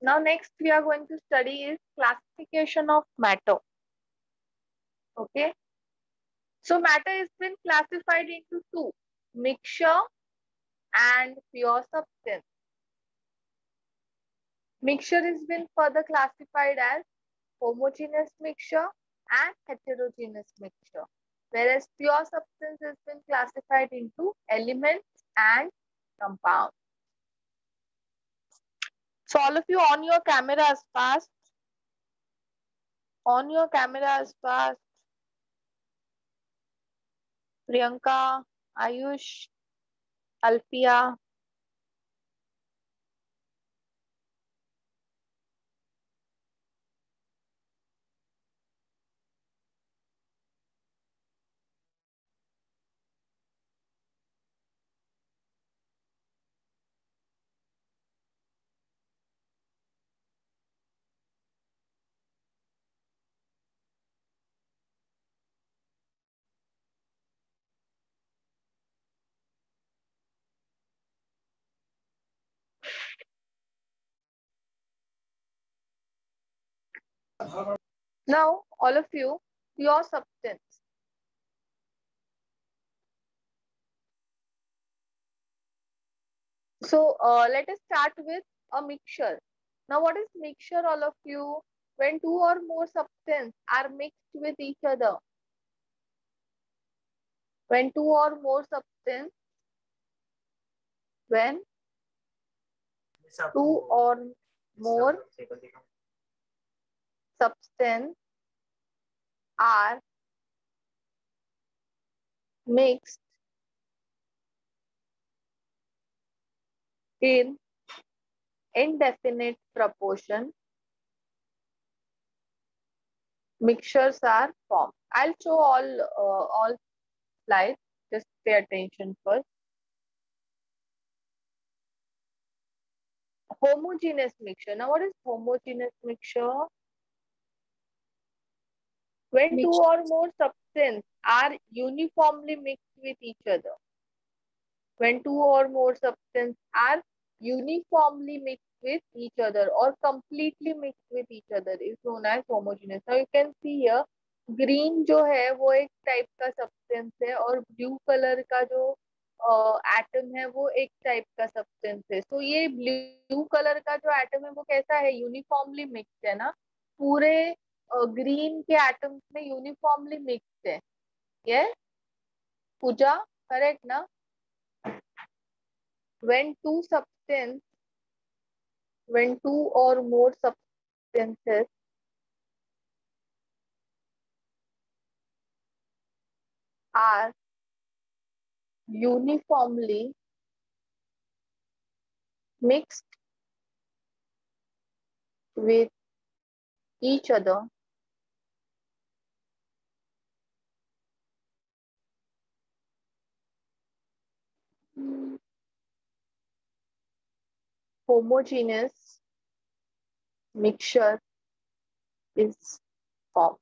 Now next we are going to study is classification of matter. Okay. So matter has been classified into two, mixture and pure substance. Mixture has been further classified as homogeneous mixture and heterogeneous mixture, whereas pure substance has been classified into elements and compounds. So all of you on your cameras fast. On your cameras fast. Priyanka, Ayush, Alfia. Now all of you, pure substance. So let us start with a mixture. Now what is mixture, all of you? When two or more substances are mixed with each other. When two or more substances, when two or more substances are mixed in indefinite proportion, mixtures are formed. I'll show all slides. Just pay attention first. Homogeneous mixture. Now, what is homogeneous mixture? When two or more substances are uniformly mixed with each other. When two or more substances are uniformly mixed with each other or completely mixed with each other is known as homogeneous. Now you can see here green जो है वो एक type का substance है और blue colour का जो atom है वो एक टाइप का सब्सटेंस है. तो ये ब्लू कलर का जो एटम है वो कैसा है, यूनिफॉर्मली मिक्स्ड है ना, पूरे ग्रीन के एटम्स में यूनिफॉर्मली मिक्स्ड है. ये पूजा करेक्ट ना. when two substance when two or more substances are uniformly mixed with each other, homogeneous mixture is formed.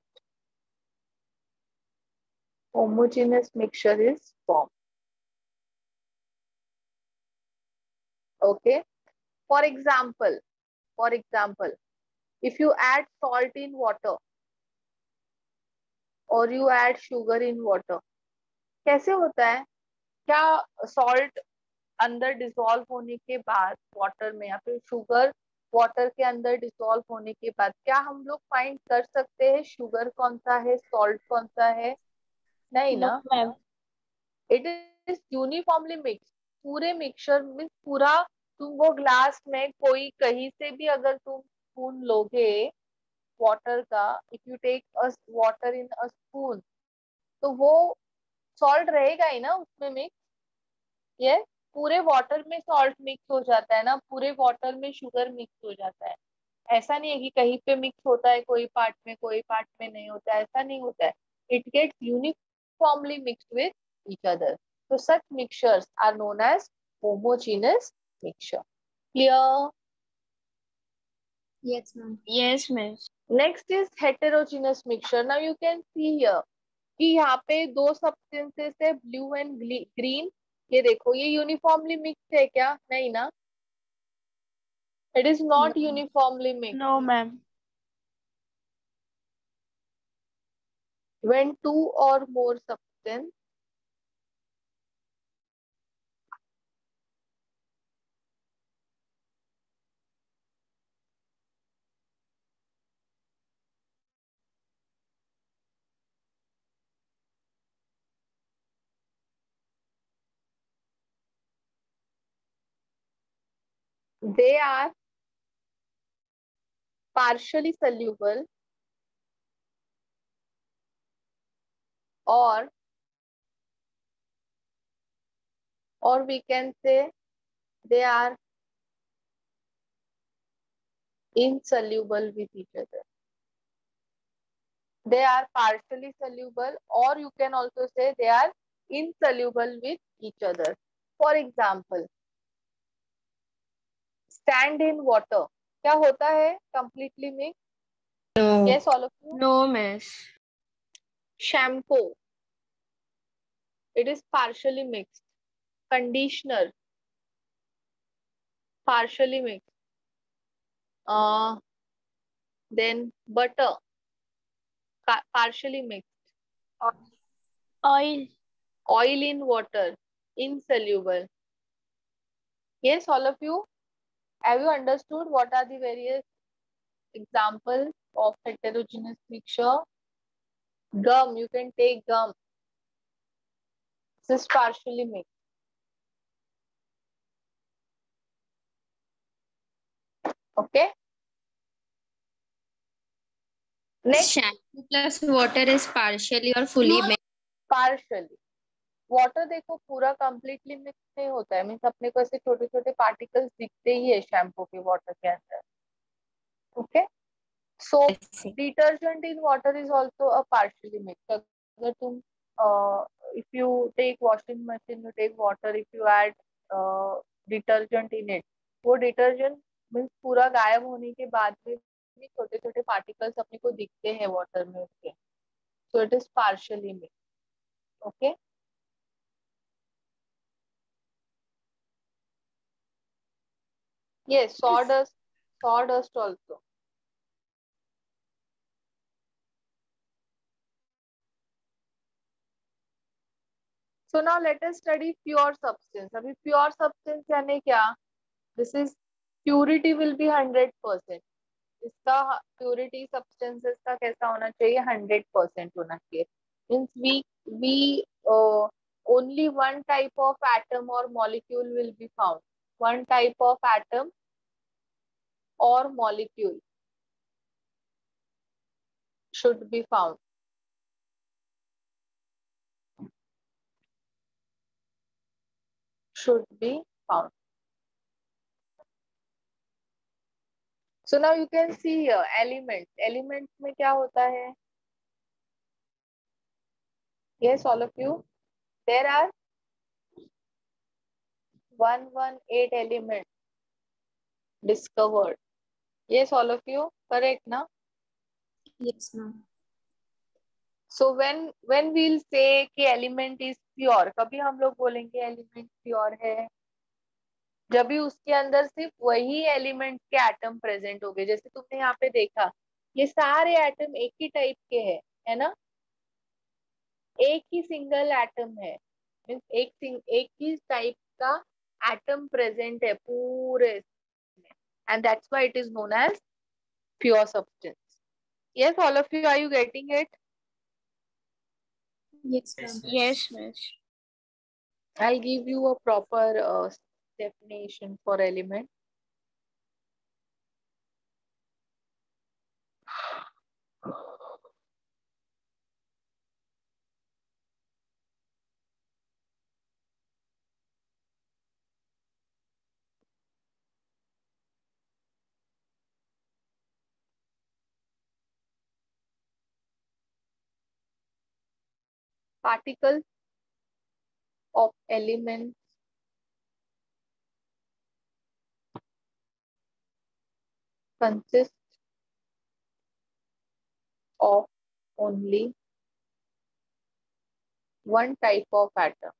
Homogeneous mixture is formed. Okay. For example, if you add salt in water or you add sugar in water, कैसे होता है? क्या salt अंदर dissolve होने के बाद water में या फिर शुगर वाटर के अंदर डिसॉल्व होने के बाद क्या हम लोग फाइंड कर सकते हैं शुगर कौन सा है, सॉल्ट कौन सा है? नहीं ना. It is uniformly mix. पूरे मिक्सचर में पूरा, तुम वो ग्लास में कोई कहीं से भी अगर तुम स्पून लोगे वाटर का, if you take a water in a spoon, तो वो सॉल्ट रहेगा ही ना उसमें मिक्स. ये पूरे वाटर में सॉल्ट मिक्स हो जाता है ना, पूरे वाटर में शुगर मिक्स हो जाता है. ऐसा नहीं है कि कहीं पे मिक्स होता है कोई पार्ट में, कोई पार्ट में नहीं होता है, ऐसा नहीं होता है. It gets uniformly mixed with each other. तो such mixtures are known as homogeneous mixture. Clear? Yes, ma'am. Yes, miss. Next is heterogeneous mixture. Now you can see here कि यहाँ पे दो substances है, blue and green. ये देखो, ये uniformly mix है क्या? नहीं ना. It is not uniformly mixed. No, ma'am. When two or more substances they are partially soluble or we can say they are insoluble with each other. They are partially soluble or you can also say they are insoluble with each other. For example, stand in water. क्या होता है completely mixed? No. Yes, all of you. No, miss. Shampoo. It is partially mixed. Conditioner. Partially mixed. Then butter. Partially mixed. Oil. Oil in water. Insoluble. Yes, all of you. Have you understood what are the various examples of heterogeneous mixture? Gum. You can take gum. This is partially mixed. Okay. Next. Shampoo plus water is partially or fully mixed. Partially. Water देखो पूरा completely mix नहीं होता है, means अपने को ऐसे छोटे छोटे पार्टिकल्स दिखते ही है शैम्पू के वाटर के अंदर. Okay. Soap detergent in water is also a partially mix. अगर तुम if you take washing machine, you take water, if you add detergent in it, वो डिटर्जेंट मीन्स पूरा गायब होने के बाद भी छोटे छोटे पार्टिकल्स अपने को दिखते हैं वाटर में उसके. सो it is partially mix. Okay. Yes, sawdust also. So now let us study pure substance. अभी pure substance यानी क्या? This is purity will be 100%. इसका purity substances का कैसा होना चाहिए? 100% होना चाहिए. Means we only one type of atom or molecule will be found. One type of atom or molecule should be found. Should be found. So now you can see here elements. Elements में क्या होता है? Yes, all of you. There are 118 elements discovered. Yes, all of you. Correct, na? Yes, ma'am. So when we'll say कि element is pure, कभी हम लोग बोलेंगे element pure है जब भी उसके अंदर सिर्फ वही एलिमेंट के एटम प्रेजेंट हो गए. जैसे तुमने यहाँ पे देखा ये सारे एटम एक ही टाइप के हैं, है ना? एक ही सिंगल एटम है, मीन्स एक ही टाइप का एटम प्रेजेंट है पूरे में, and that's why it is known as pure substance. Yes, all of you, are you getting it? Yes, ma'am. Yes, miss. I'll give you a proper definition for element. Particles of elements consist of only one type of atom.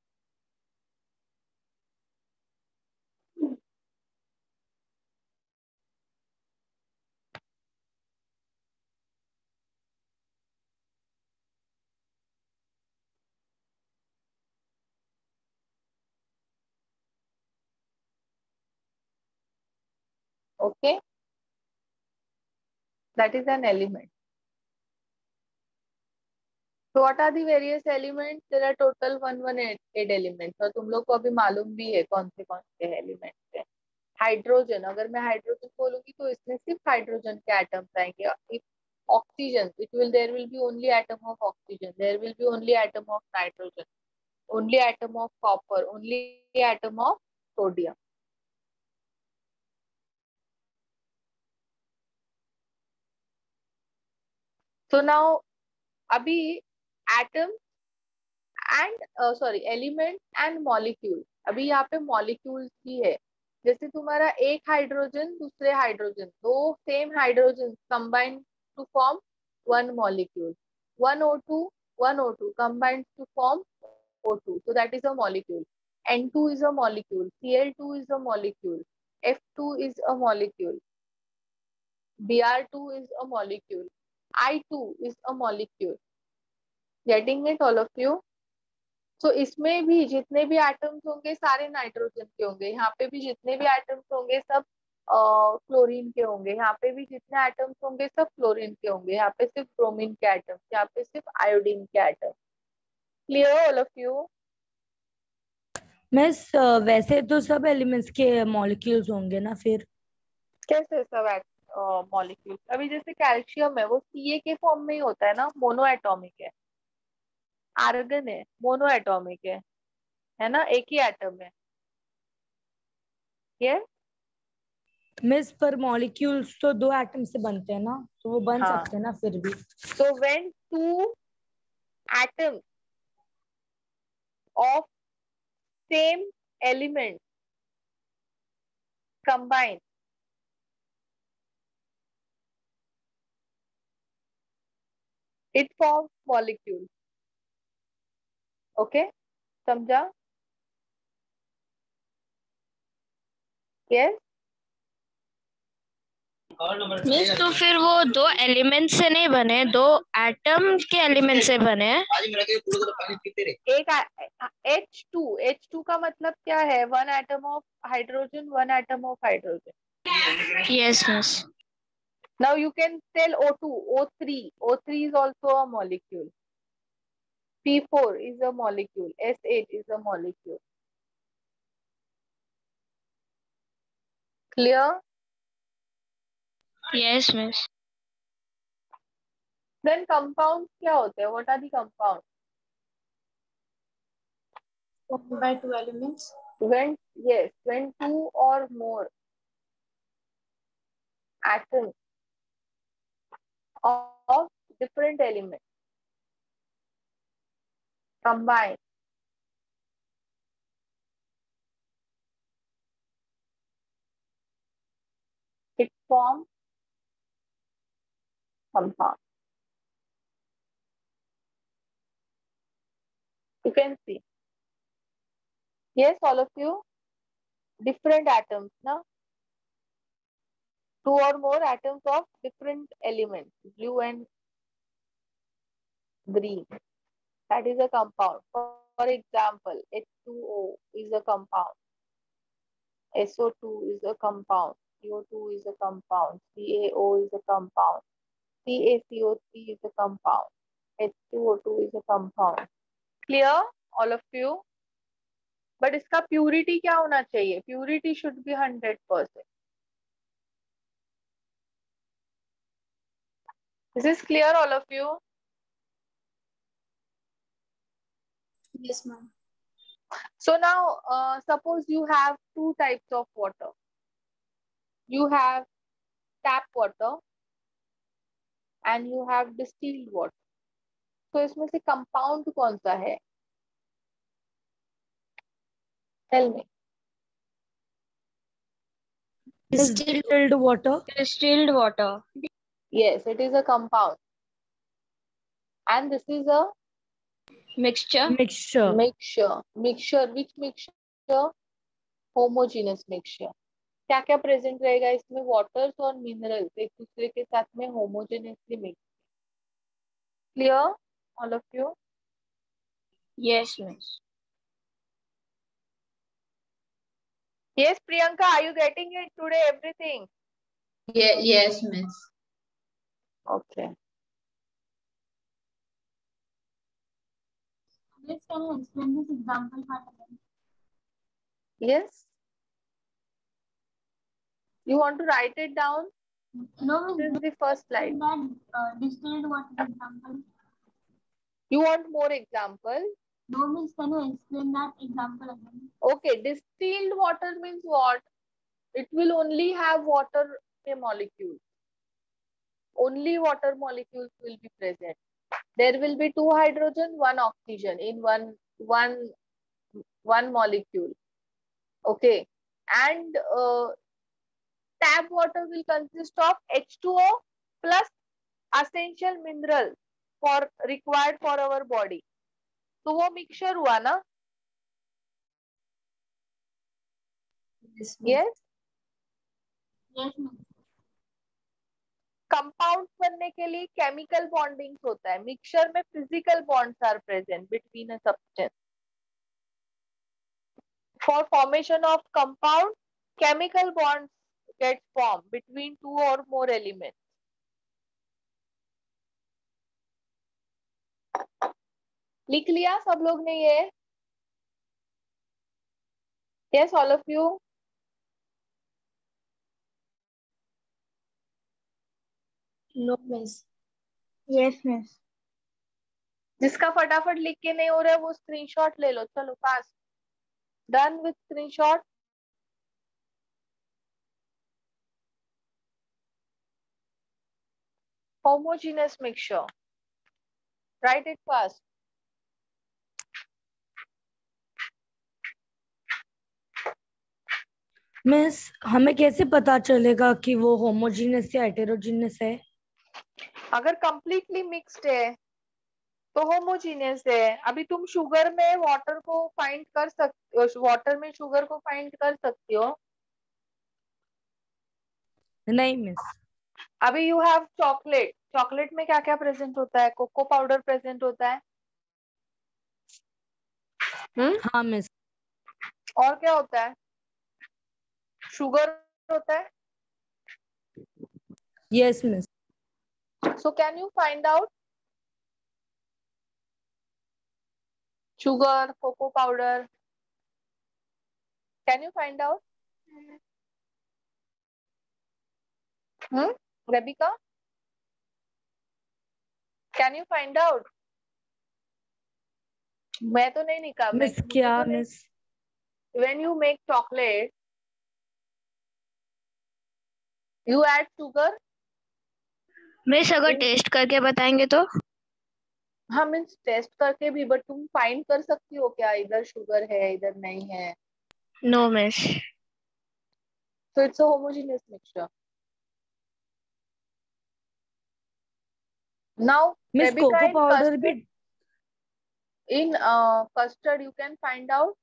Okay, that is an element. So what are the various elements? There are total 118 elements. और तुम लोग को अभी मालूम भी है कौन से एलिमेंट्स है. हाइड्रोजन, अगर मैं हाइड्रोजन बोलूंगी तो इसमें सिर्फ हाइड्रोजन के एटम्स आएंगे. If oxygen, there will be only atom of oxygen, there will be only atom of nitrogen, only atom of copper, only atom of sodium. So now अभी atom and element and molecule. अभी यहाँ पे molecules भी है. जैसे तुम्हारा एक hydrogen दूसरे हाइड्रोजन, दो same hydrogen combine to form one molecule. 1O2 1O2 combines to form O2, so that is a molecule. N2 is a molecule, Cl2 is a molecule, F2 is a molecule, Br2 is a molecule, I2 is a molecule. Getting it all of you? तो इसमें भी जितने भी atoms होंगे सारे nitrogen के होंगे. यहाँ पे भी जितने भी एटम्स होंगे सब क्लोरीन के होंगे. यहाँ पे भी जितने एटम्स होंगे सब क्लोरीन के होंगे. यहाँ पे सिर्फ ब्रोमीन के एटम्स, यहाँ पे सिर्फ आयोडीन के atoms. Clear all of you? Miss वैसे तो सब एलिमेंट्स के मॉलिक्यूल्स होंगे ना फिर. कैसे सब मॉलिक्यूल? अभी जैसे कैल्शियम है वो Ca के फॉर्म में ही होता है ना, मोनो एटॉमिक है. आर्गन है मोनो एटॉमिक है ना, एक ही एटम है. ये मिस पर मॉलिक्यूल्स तो दो एटम से बनते हैं ना, तो वो बन हाँ. सकते हैं ना फिर भी. So when two atoms of same element combine, it forms molecule. Okay, समझा? Yes. मिस तो फिर वो दो एलिमेंट से नहीं बने, दो एटम के एलिमेंट से बने. एक H2 का मतलब क्या है? One atom of hydrogen, one atom of hydrogen. Yes miss. Now you can tell O2, O3 is also a molecule. P4 is a molecule. S8 is a molecule. Clear? Yes miss. Then compounds क्या होते हैं? What are the compounds? Formed by two elements. When two or more atoms of different elements combine, it forms compound. You can see. Yes, all of you. Different atoms, na? Two or more atoms of different elements, blue and green. That is a compound. For example, H2O is a compound. SO2 is a compound. CO2 is a compound. CaO is a compound. CaCO3 is a compound. H2O2 is a compound. Clear, all of you? But इसका purity क्या होना चाहिए? Purity should be 100%. This is clear, all of you? Yes, ma'am. So now, suppose you have two types of water. You have tap water and you have distilled water. So इसमें से compound कौन सा है? Tell me. Distilled water. Distilled water. Yes, it is a compound. And this is a Mixture. Mixture. Mixture. Which mixture? Homogeneous mixture. क्या क्या present रहेगा इसमें? Waters और मिनरल्स एक दूसरे के साथ में होमोजेनियसली mix. Clear, all of you? Yes miss. Yes, Priyanka, are you getting it today? Everything? Yes, miss. Okay. Miss, can you explain this example part again? Yes. You want to write it down? No, This miss. is the first slide. That distilled water example. You want more example? No, miss. Can you explain that example again? Okay. Distilled water means what? It will only have water molecules. Only water molecules will be present. There will be 2 hydrogen, 1 oxygen in one molecule. Okay. And tap water will consist of H2O plus essential mineral for required for our body. तो वो mixture हुआ ना? Yes. Yes. Yes, miss. Compound बनने के लिए chemical bonding होता है. Mixture में physical bonds are present between a substance. For formation of compound chemical bonds get formed between 2 or more elements. लिख लिया सब लोग ने ये? Yes, all of you. No, miss. Yes, miss. जिसका फटाफट लिख के नहीं हो रहा है वो स्क्रीनशॉट ले लो. चलो pass. Done with screenshot. Homogeneous mixture. Write it fast. Miss हमें कैसे पता चलेगा कि वो होमोजीनियस या हेटेरोजीनियस है? अगर कंप्लीटली मिक्स्ड है तो होमोजीनियस है. अभी तुम शुगर में वाटर को फाइंड कर सकते हो. वाटर में शुगर को फाइंड कर सकती हो. नहीं मिस. अभी यू हैव चॉकलेट. चॉकलेट में क्या क्या प्रेजेंट होता है? कोको पाउडर प्रेजेंट होता है. हाँ मिस. और क्या होता है? शुगर होता है. Yes miss. So can you find out sugar, cocoa powder? Can you find out? Rebecca? Can you find out? मैं तो नहीं निकाला. मिस क्या miss? When you make chocolate, you add sugar. Miss अगर टेस्ट करके बताएंगे तो? हाँ मीन्स टेस्ट करके भी. बट तुम फाइंड कर सकती हो क्या इधर शुगर है इधर नहीं है? No miss. So it's a homogeneous mixture. Now, miss Rebecca, cocoa in powder भी custard you can find out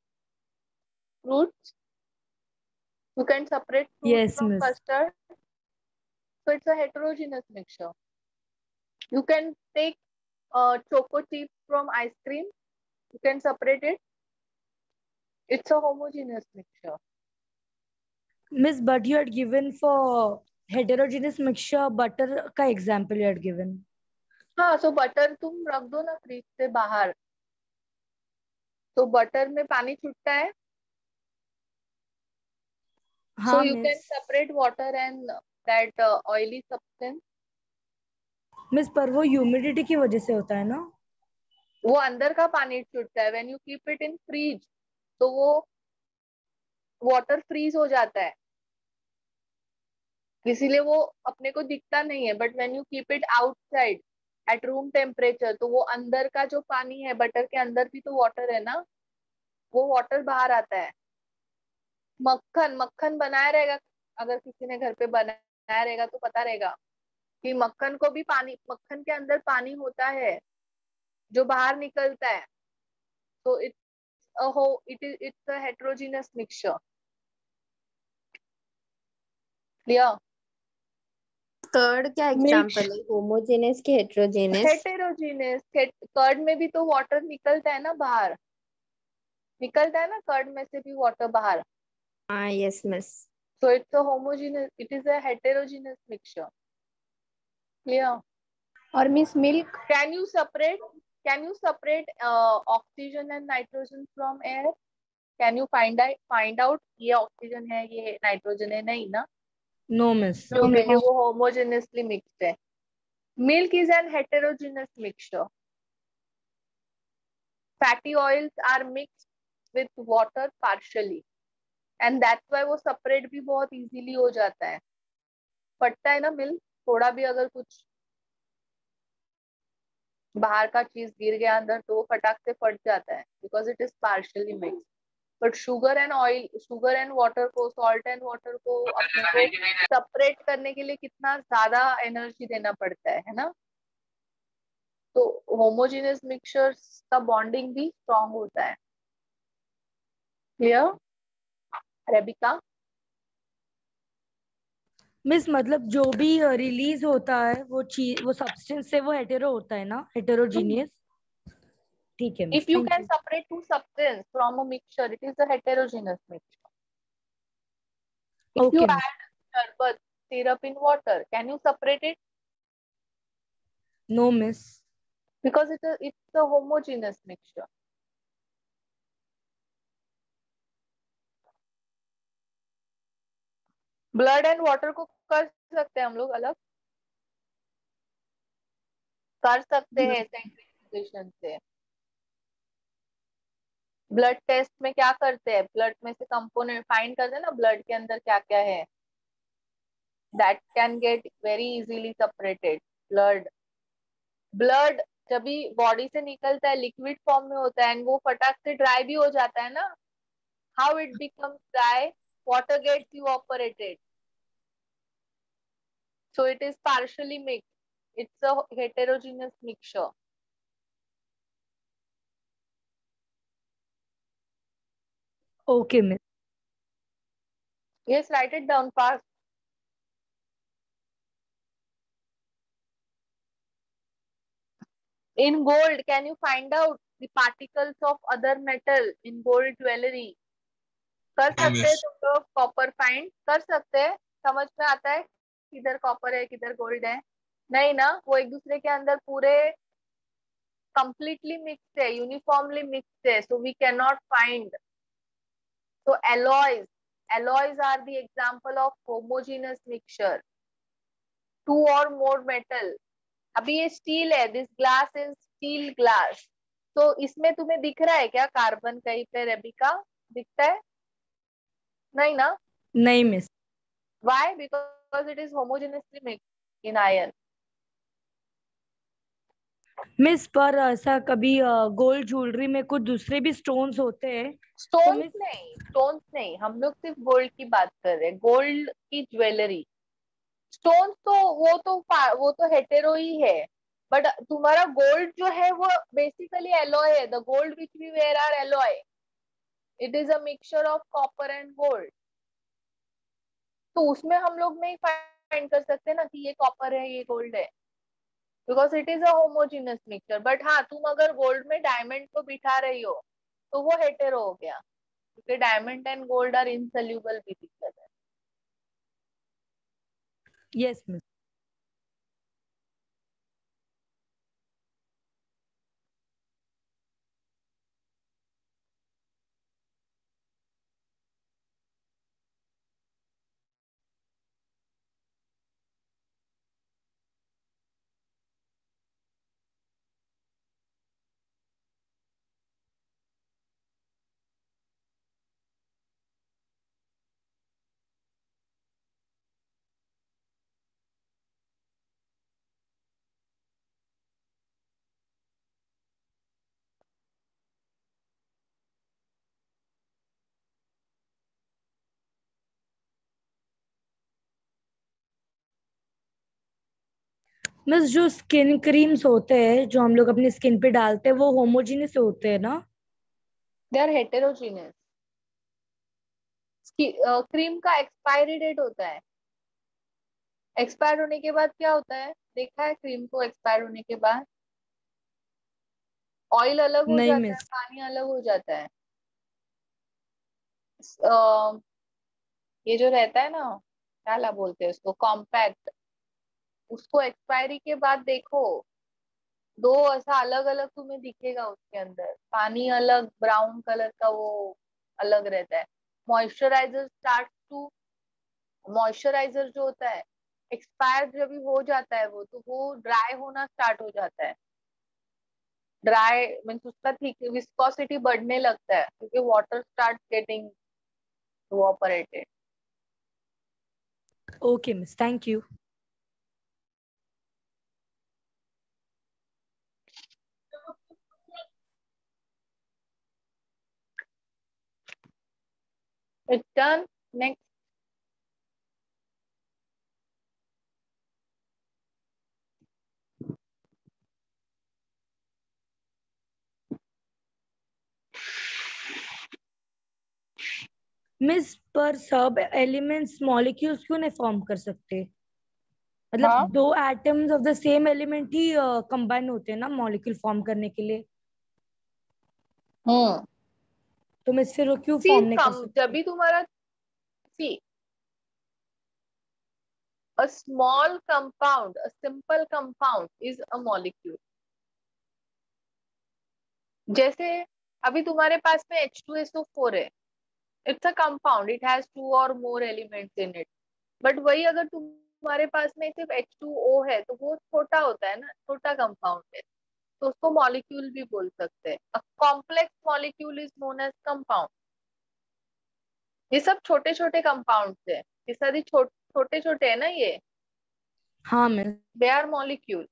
fruits. You can separate fruits Yes, from miss. custard. So it's a heterogeneous mixture. You can take choco chip from ice cream. You can separate it. It's a homogeneous mixture. Miss, but you had given for heterogeneous mixture butter का example you had given. हाँ, so butter तुम रख दो ना fridge से बाहर. तो butter में पानी छूटता है. हाँ So you miss. can separate water and that oily substance. Miss पर वो ह्यूमिडिटी की वजह से होता है ना? वो अंदर का पानी छूटता है. When you keep it in fridge, तो वो वाटर फ्रीज हो जाता है. इसीलिए वो अपने को दिखता नहीं है. But when you keep it outside at room temperature तो वो अंदर का जो पानी है बटर के अंदर भी तो वाटर है ना. वो वाटर बाहर आता है. मक्खन बनाया रहेगा. अगर किसी ने घर पे बनाया रहेगा तो पता रहेगा कि मक्खन को भी पानी, मक्खन के अंदर पानी होता है जो बाहर निकलता है. तो it's a heterogeneous mixture. Clear? Curd क्या एग्जांपल है? होमोजेनियस की हेटेरोजेनियस? हेटेरोजेनियस. कर्ड में भी तो वाटर निकलता है ना बाहर. निकलता है ना कर्ड में से भी वाटर बाहर. हाँ yes miss. So it's a homogeneous, it is a heterogeneous mixture. Clear? और miss milk Can you separate oxygen and nitrogen from air? Can you find out ये oxygen है ये nitrogen है? नहीं ना, No, miss. क्योंकि वो homogeneously mixed है. Milk is an heterogeneous mixture. Fatty oils are mixed with water partially, and that's why वो separate भी बहुत easily हो जाता है. फटता है ना मिल्क, थोड़ा भी अगर कुछ बाहर का चीज गिर गया अंदर तो वो फटाक से फट जाता है, because it is partially mix. But sugar and water को, सॉल्ट एंड वाटर को अपने को सेपरेट करने के लिए कितना ज्यादा एनर्जी देना पड़ता है ना. तो होमोजेनियस मिक्सचर्स का बॉन्डिंग भी स्ट्रॉन्ग होता है. Clear Rebecca? मिस मतलब जो भी रिलीज होता है वो चीज, वो सब्सटेंस से वो हेटेरो होता है ना, हेटेरोजीनियस. ठीक है miss, if you thank can you. Separate two substance from a mixture, it is a heterogeneous mixture. If you okay miss. add sharbat syrup in water, can you separate it? No miss. Because it's a homogeneous mixture. Blood and water को कर सकते हैं हम लोग अलग, कर सकते हैं सेंट्रीफ्यूगेशन से. ब्लड टेस्ट में क्या करते हैं, ब्लड में से कंपोनेंट फाइंड करते हैं ना, ब्लड के अंदर क्या क्या है. That can get very easily separated. Blood जब भी बॉडी से निकलता है लिक्विड फॉर्म में होता है, एंड वो फटाक से ड्राई भी हो जाता है ना. How it becomes dry? Water gets evaporated, so it is partially mixed. It's a heterogeneous mixture. Okay miss. Yes, write it down fast. In gold, can you find out the particles of other metal in gold jewelry? कर सकते हैं तुम लोग copper find कर सकते हैं? समझ में आता है किधर कॉपर है किधर गोल्ड है? नहीं ना, वो एक दूसरे के अंदर पूरे कंप्लीटली मिक्स्ड है, यूनिफॉर्मली मिक्स्ड है, so we can not find. So alloys are the example of homogeneous mixture. Two or more metal. अभी ये स्टील है, this glass is steel glass. तो इसमें तुम्हें दिख रहा है क्या कार्बन कहीं पे रेबिका? दिखता है? नहीं ना. नहीं miss. Why? Because it is homogeneously mixed in iron. Miss पर ऐसा कभी गोल्ड ज्वेलरी में कुछ दूसरे भी स्टोन्स होते हैं तो स्टोन्स मिस. नहीं, हम लोग सिर्फ गोल्ड की बात कर रहे हैं, गोल्ड की ज्वेलरी. स्टोन्स तो वो तो हेटेरो ही है. बट तुम्हारा गोल्ड जो है वो बेसिकली एलॉय है. The gold which we wear are alloy. It is a mixture of copper and gold. तो उसमें हम लोग नहीं फाइंड कर सकते ना कि ये कॉपर है ये गोल्ड है, because it is a homogeneous mixture. But हाँ, तुम अगर गोल्ड में डायमंड को बिठा रही हो तो वो हेटेरो हो गया, क्योंकि diamond and gold are insoluble with each other. Yes miss. Miss जो स्किन क्रीम्स होते हैं जो हम लोग अपनी स्किन पे डालते हैं वो होमोजेनियस होते हैं ना? They are heterogeneous. क्रीम का एक्सपायरी डेट होता है. एक्सपायर होने के बाद क्या होता है, देखा है क्रीम को एक्सपायर होने के बाद? ऑयल अलग हो नहीं जाता है, मिस. पानी अलग हो जाता है. ये जो रहता है ना, क्या ला बोलते हैं उसको, कॉम्पैक्ट, उसको एक्सपायरी के बाद देखो, दो ऐसा अलग अलग तुम्हें दिखेगा उसके अंदर, पानी अलग, ब्राउन कलर का वो अलग रहता है। मॉइस्चराइजर स्टार्ट टू, मॉइस्चराइजर जो होता है एक्सपायर जब भी हो जाता है वो, तो वो ड्राई होना स्टार्ट हो जाता है। ड्राई मीन्स उसका थिक विस्कोसिटी बढ़ने लगता है, क्योंकि water start getting evaporated. Okay miss, thank you. It's done. Next. Miss, पर सब एलिमेंट्स मॉलिक्यूल्स क्यों नहीं फॉर्म कर सकते? मतलब हाँ, दो atoms of the same element he combine होते हैं ना मॉलिक्यूल फॉर्म करने के लिए। हम्म, तो मिस फिर वो क्यों सी फॉर्म नहीं कर कम जब सकते? भी तुम्हारा, सी a small compound, a simple compound is a molecule. जैसे अभी तुम्हारे पास में H2SO4 है, it's a compound, it has two और more elements in it. But वही अगर तुम्हारे पास में सिर्फ H2O है, तो वो छोटा होता है ना, छोटा कंपाउंड है, तो उसको मॉलिक्यूल भी बोल सकते हैं। A complex molecule is known as compound. ये सब छोटे छोटे कंपाउंड्स है, ये सारी छोटे छोटे है ना ये, हाँ miss. They are molecule.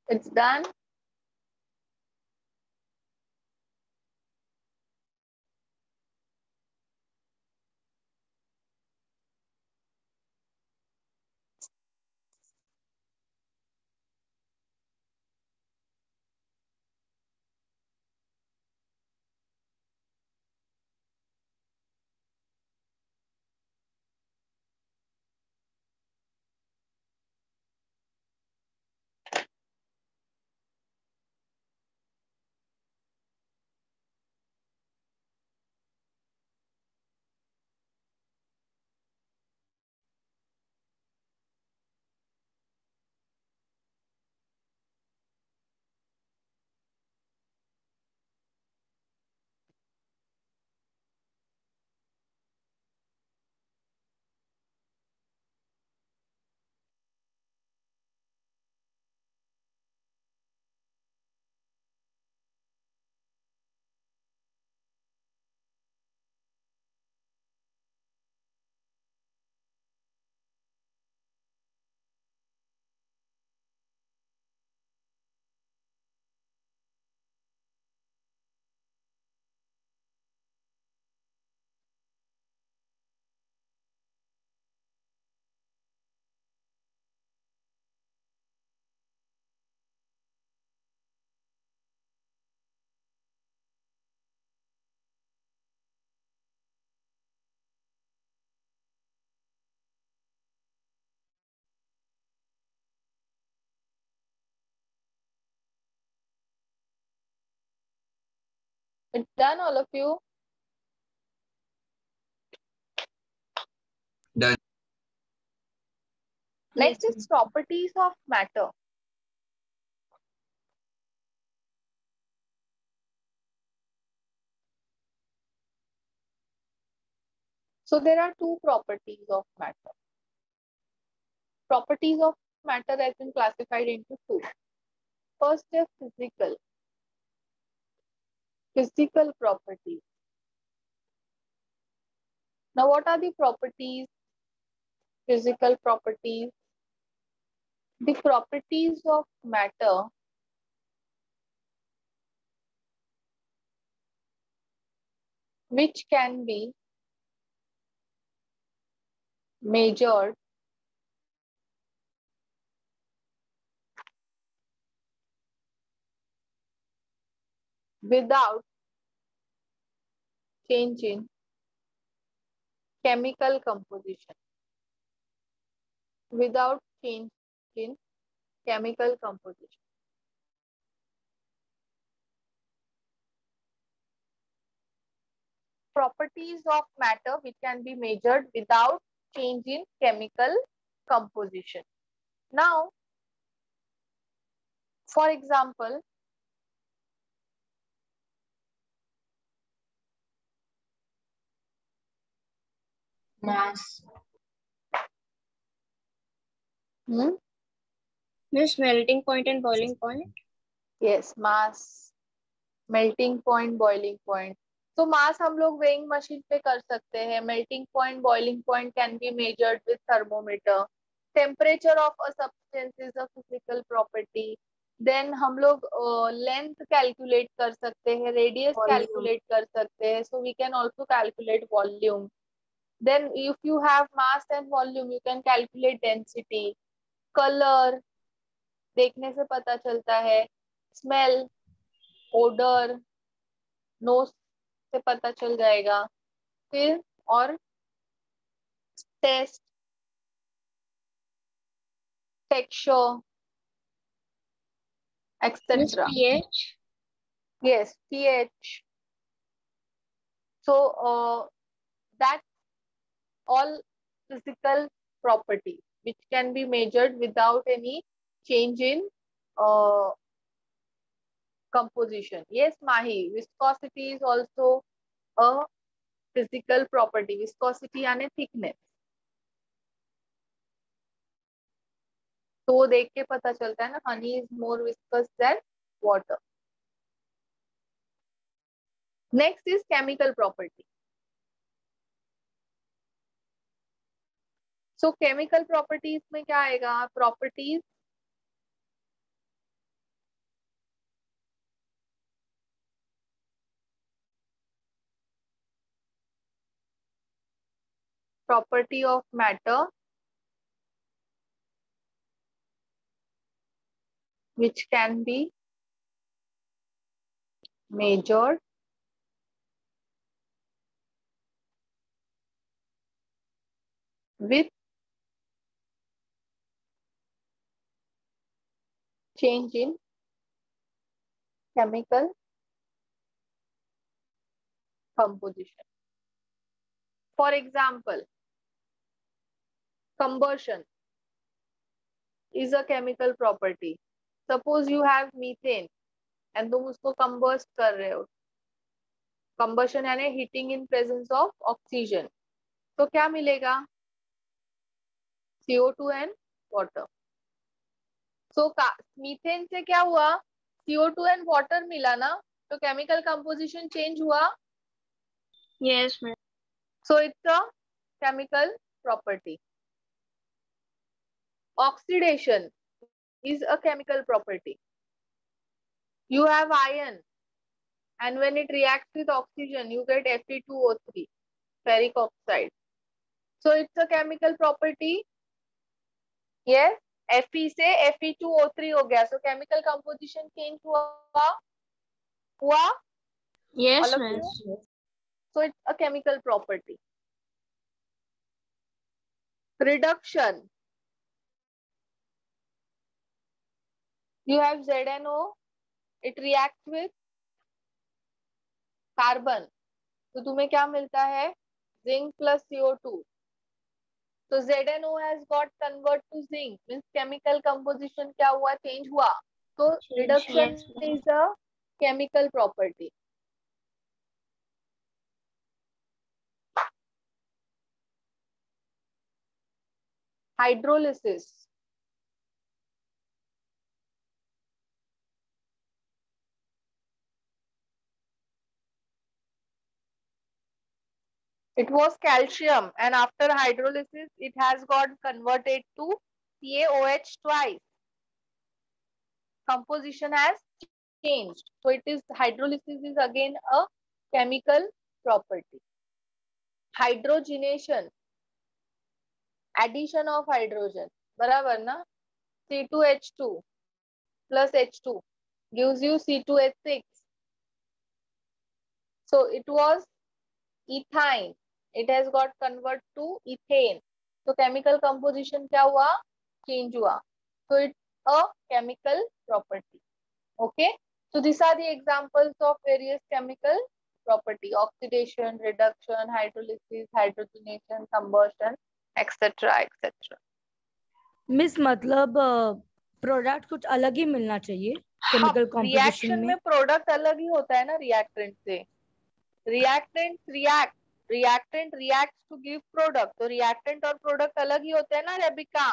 It's done. It's done, all of you. Done. Next Yes, is properties of matter. So there are two properties of matter. Properties of matter has been classified into two. First is physical properties. Now what are the properties? Physical properties. The properties of matter which can be measured without change in chemical composition. Without change in chemical composition. Properties of matter which can be measured without change in chemical composition. Now, for example, Mass. Miss, melting point and boiling point. Yes, mass, melting point, boiling point. So mass हम लोग weighing machine पे कर सकते हैं. Melting point, boiling point can be measured with thermometer. Temperature of a substance is a physical property. Then हम लोग length calculate कर सकते हैं, radius calculate कर सकते हैं. So we can also calculate volume. Then if you have mass and volume, you can calculate density. Color देखने से पता चलता है. Smell, odor, nose से पता चल जाएगा. फिर और test, texture, Miss, etc. pH. Yes, pH. So that's all physical property which can be measured without any change in composition. Yes, Mahi, viscosity is also a physical property. Viscosity यानी thickness. तो वो देख के पता चलता है ना, honey is more viscous than water. Next is chemical property. So chemical properties में क्या आएगा? Properties property of matter which can be measured with change in chemical composition. For example, combustion is a chemical property. Suppose you have methane and तुम उसको combust कर रहे हो. Combustion यानी heating in presence of oxygen. तो क्या मिलेगा? CO2 and water. So methane से क्या हुआ? CO2 and water मिला ना, तो chemical composition change हुआ. Yes, ma'am. So it's a chemical property. Oxidation is a chemical property. You have iron and when it reacts with oxygen, you get Fe2O3, ferric oxide. So it's a chemical property. Yes, Fe से Fe2O3 हो गया. So chemical composition change हुआ? Yes, ma'am. So it's a chemical property. Reduction. You have ZNO. It reacts with carbon. तो तुम्हें क्या मिलता है? Zinc plus CO2. So ZNO has got convert to zinc. Means chemical composition क्या हुआ? Change हुआ. So reduction is a chemical property. Hydrolysis, it was calcium and after hydrolysis it has got converted to CaOH twice. Composition has changed. So it is hydrolysis is again a chemical property. Hydrogenation, addition of hydrogen, बराबर ना, C2H2 plus H2 gives you C2H6. So it was ethyne, it has got converted to ethane. So chemical composition क्या हुआ, change हुआ. So it's a chemical property. Okay, so these are the examples of various chemical property: oxidation, reduction, hydrolysis, hydrogenation, combustion, etc. etc. Miss मतलब product कुछ अलग ही मिलना चाहिए हाँ, केमिकल कॉम्पोजिशन रिएक्शन में प्रोडक्ट अलग ही होता है ना रिएक्टेंट से. Reactant reacts to give product, तो रिएक्टेंट और प्रोडक्ट अलग ही होते हैं ना Rebecca.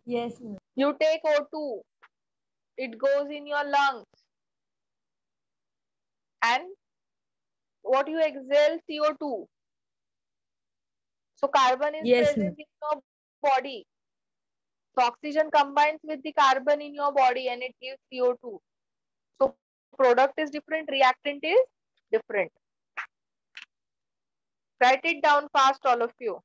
Yes You take O2, it goes in your lungs and what you exhale, CO2. So carbon is Yes, present in your body. So oxygen combines with the carbon in your body and it gives CO2. So product is different, reactant is different. Write it down fast, all of you.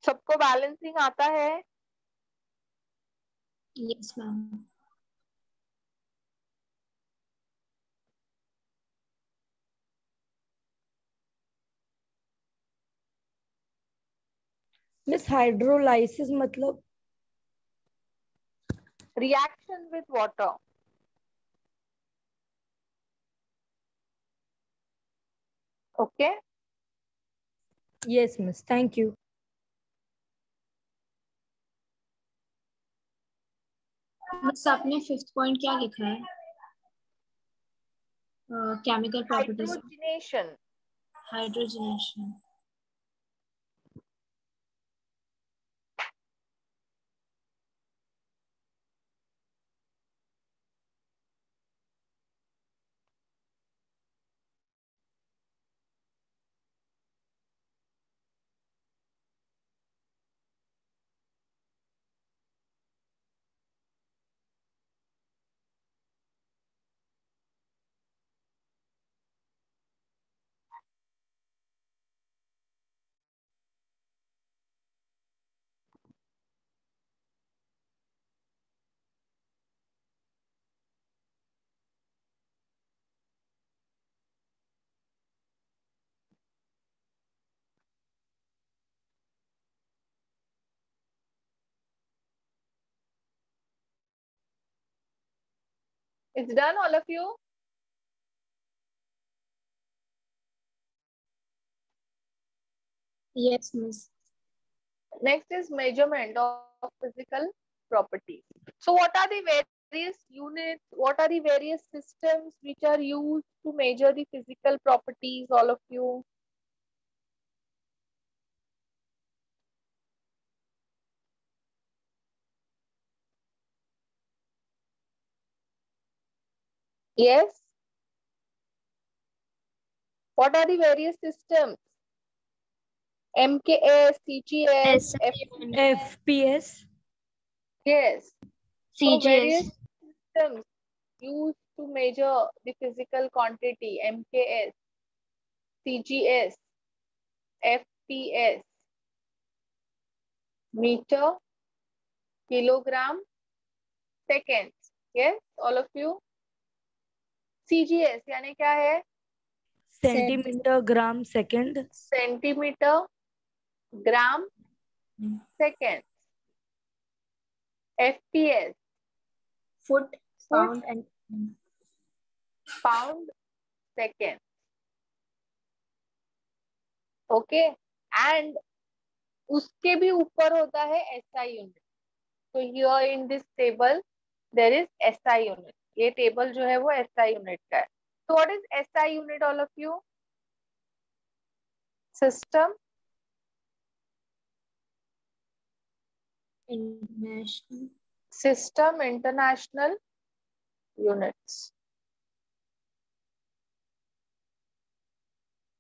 सबको balancing आता है? Yes, ma'am. Miss hydrolysis मतलब Reaction with water. Okay. Yes miss, thank you. बस आपने 5th point क्या लिखा है? Chemical properties. Hydrogenation. Hydrogenation. It's done, all of you? Yes, miss. Next is measurement of physical properties. So what are the various units, what are the various systems which are used to measure the physical properties, all of you? Yes? What are the various systems? MKS, CGS, FPS. Yes. So CGS. various systems used to measure the physical quantity: MKS, CGS, FPS, meter, kilogram, seconds. Yes, all of you? CGS यानी क्या है? Centimetre gram second. Centimetre gram second. FPS foot, pound and pound second. Okay, and उसके भी ऊपर होता है SI unit. So here in this table there is SI unit. ये table जो है वो SI यूनिट का है. So what is SI unit, all of you? System International. System International Units.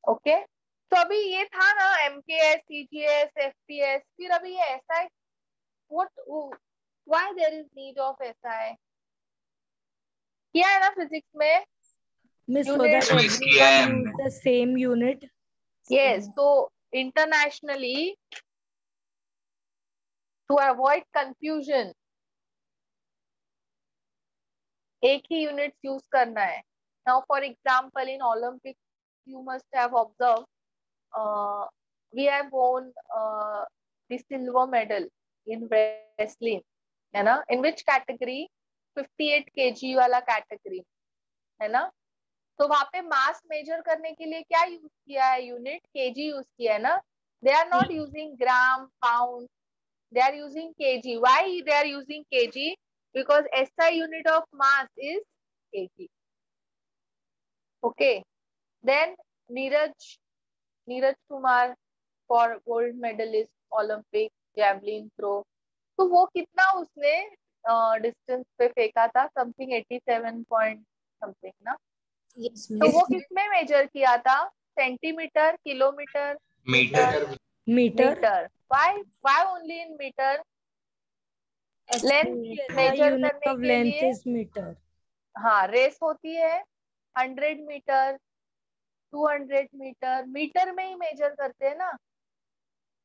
Okay तो अभी ये था ना MKS, CGS, FPS, फिर अभी ये SI. Why there is need of SI? किया है ना फिजिक्स में? Miss, so Unit. that everyone use the same unit. Yes, so internationally to avoid confusion एक ही यूनिट यूज करना है. Now for example in Olympics you must have observed we have won the silver medal in wrestling, है ना? In which category? 58 kg वाला category, है ना? तो वहां पे मास मेजर करने के लिए क्या यूज किया है? यूनिट केजी यूज किया है ना? They are not using gram, pound, they are using kg. Why they are using kg? Because SI unit of mass is kg. Okay, then Neeraj Kumar for gold medalist Olympic javelin throw. तो वो कितना उसने distance पे फेंका था? Something 87 point something ना? Yes, तो miss. वो किसमें मेजर किया था? Centimeter, kilometer, meter? Meter. Why only in meter? Length SI measure unit करने of के length लिए is meter. हाँ रेस होती है 100 मीटर, 200 मीटर, मीटर में ही मेजर करते हैं ना?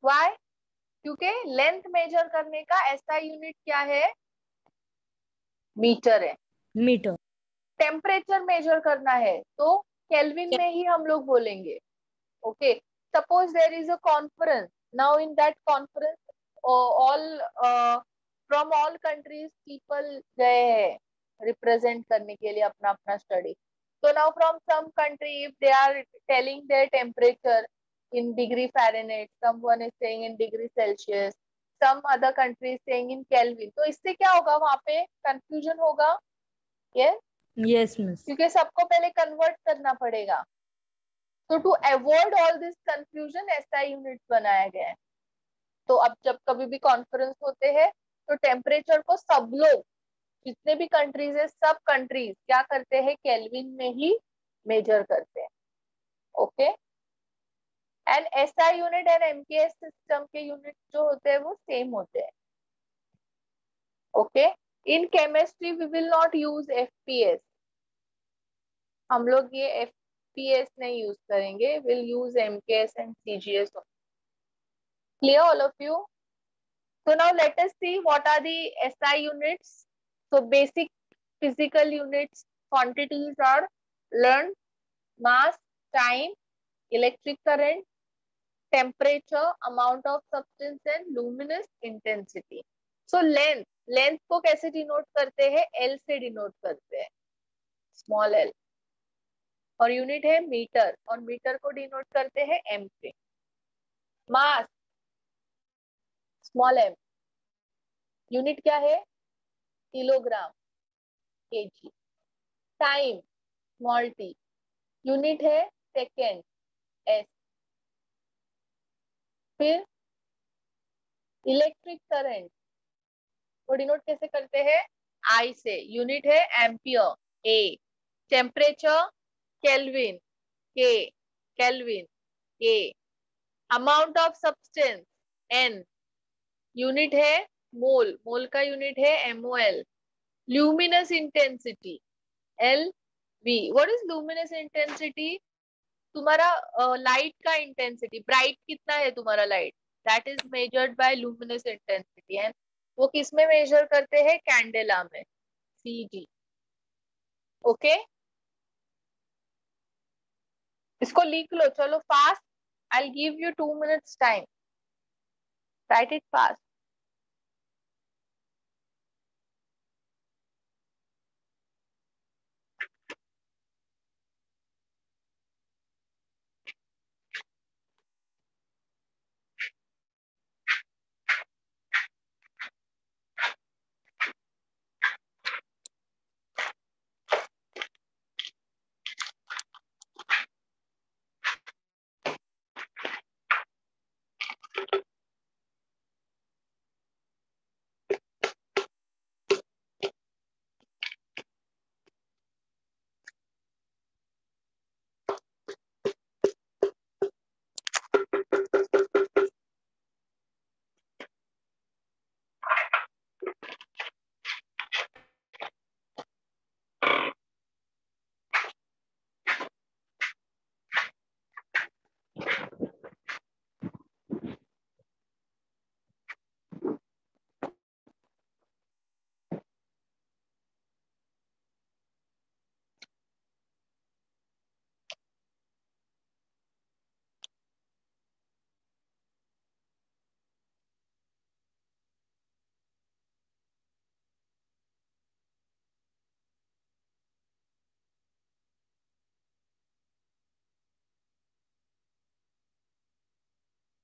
वाई? क्योंकि लेंथ मेजर करने का SI यूनिट क्या है? मीटर है. Meter. टेम्परेचर मेजर करना है तो केल्विन में ही हम लोग बोलेंगे. Okay, suppose there is a conference. Now in that conference all from all countries people गए हैं रिप्रेजेंट करने के लिए अपना अपना study. So now from some country if they are telling their temperature in degree Fahrenheit, someone is saying in degree Celsius, some other country is saying in Kelvin. तो इससे क्या होगा? वहां पे कंफ्यूजन होगा. Yes, Yes, miss. क्योंकि सबको पहले कन्वर्ट करना पड़ेगा. तो to avoid all this confusion SI unit बनाया गया है. तो अब जब कभी भी कॉन्फ्रेंस होते हैं तो टेम्परेचर को सब लोग जितने भी कंट्रीज है सब कंट्रीज क्या करते हैं? केल्विन में ही मेजर करते हैं. Okay, and SI unit and MKS system के यूनिट जो होते हैं वो सेम होते हैं. Okay, in chemistry we will not use FPS. हम लोग ये FPS नहीं यूज करेंगे. Will use MKS and CGS. Clear all of you? So now let us see what are the SI units. So basic physical units quantities are length, mass, time, electric current, temperature, amount of substance and luminous intensity. So length को कैसे denote करते हैं? L से denote करते हैं, small l. और unit है metre और मीटर को डिनोट करते हैं m से. मास स्मॉल m, यूनिट क्या है? Kilogram, kg. Time small t, unit है सेकेंड, s. फिर इलेक्ट्रिक करंट को डिनोट कैसे करते हैं? I से, यूनिट है ampere, A. Temperature kelvin, K. Kelvin, K. Amount of substance N, unit है मोल, मोल का यूनिट है MOL. Luminous intensity LV. What is luminous intensity? तुम्हारा लाइट का इंटेंसिटी, ब्राइट कितना है तुम्हारा light, that is measured by luminous intensity. And वो किस में मेजर करते हैं? कैंडेला में, CG. ओके, इसको लिख लो. चलो fast, I give you 2 minutes time. Write it fast.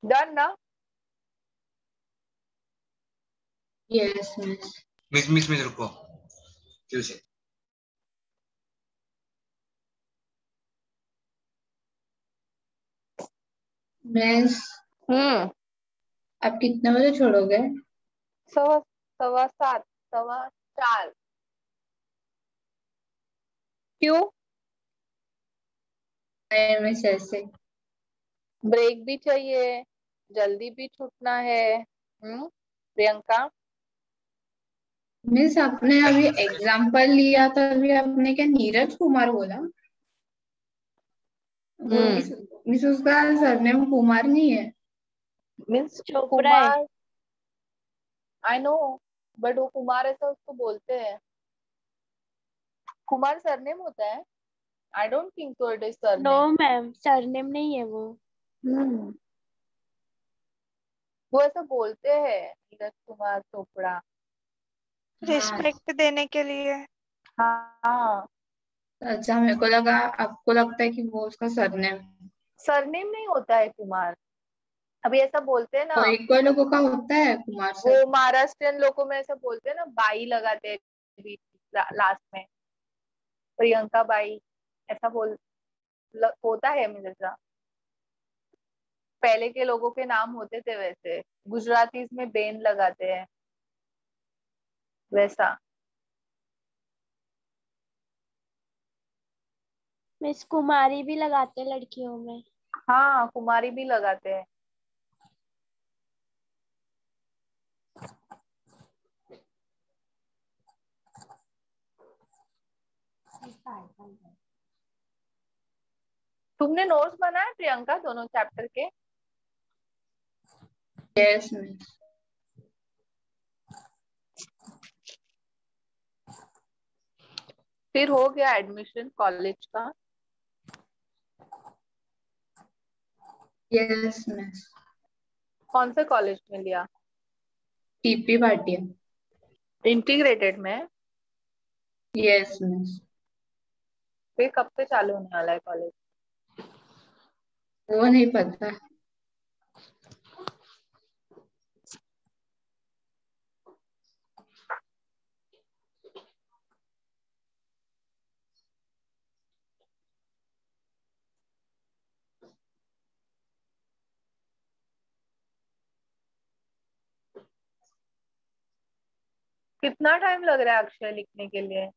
Done ना? Yes miss. मिस रुको, क्यों से? Miss hmm. आप कितने बजे छोड़ोगे? 7:15, 4:15। क्यों? नहीं मिस ऐसे। ब्रेक भी चाहिए, जल्दी भी छूटना है। प्रियंका। मिस आपने अभी एग्जाम्पल लिया था, अभी आपने क्या नीरज कुमार बोला? वो मिस, मिस उसका सरनेम कुमार नहीं है। मीन्स चोपड़ा है। कुमार। आई नो, बट वो कुमार ऐसा उसको बोलते हैं। कुमार सरनेम होता है? I don't think so it is no surname. Ma'am, surname नहीं है वो। हम्म। वो ऐसा बोलते हैं, नीरज कुमार चोपड़ा। हाँ। रिस्पेक्ट देने के लिए। हाँ। अच्छा मेरे को लगा आपको लगता है कि वो उसका सरनेम। सरनेम नहीं होता है कुमार। अभी ऐसा बोलते हैं ना, कोई कोई लोगों का होता है कुमार वो सर। महाराष्ट्रियन लोगों में ऐसा बोलते हैं ना, बाई लगाते हैं लास्ट में, प्रियंका बाई। ऐसा होता है मुझे ऐसा। पहले के लोगों के नाम होते थे वैसे। गुजरातीज में बेन लगाते हैं वैसा। मिस कुमारी भी लगाते हैं लड़कियों में। हाँ, कुमारी भी लगाते हैं। तुमने नोट्स बनाए प्रियंका दोनों चैप्टर के? Yes miss. फिर हो गया एडमिशन कॉलेज का? Yes miss. कौन से कॉलेज में लिया? टीपी भाटिया। इंटीग्रेटेड में? Yes miss. फिर कब से चालू होने वाला है कॉलेज? वो नहीं पता। कितना टाइम लग रहा है अक्षय लिखने के लिए?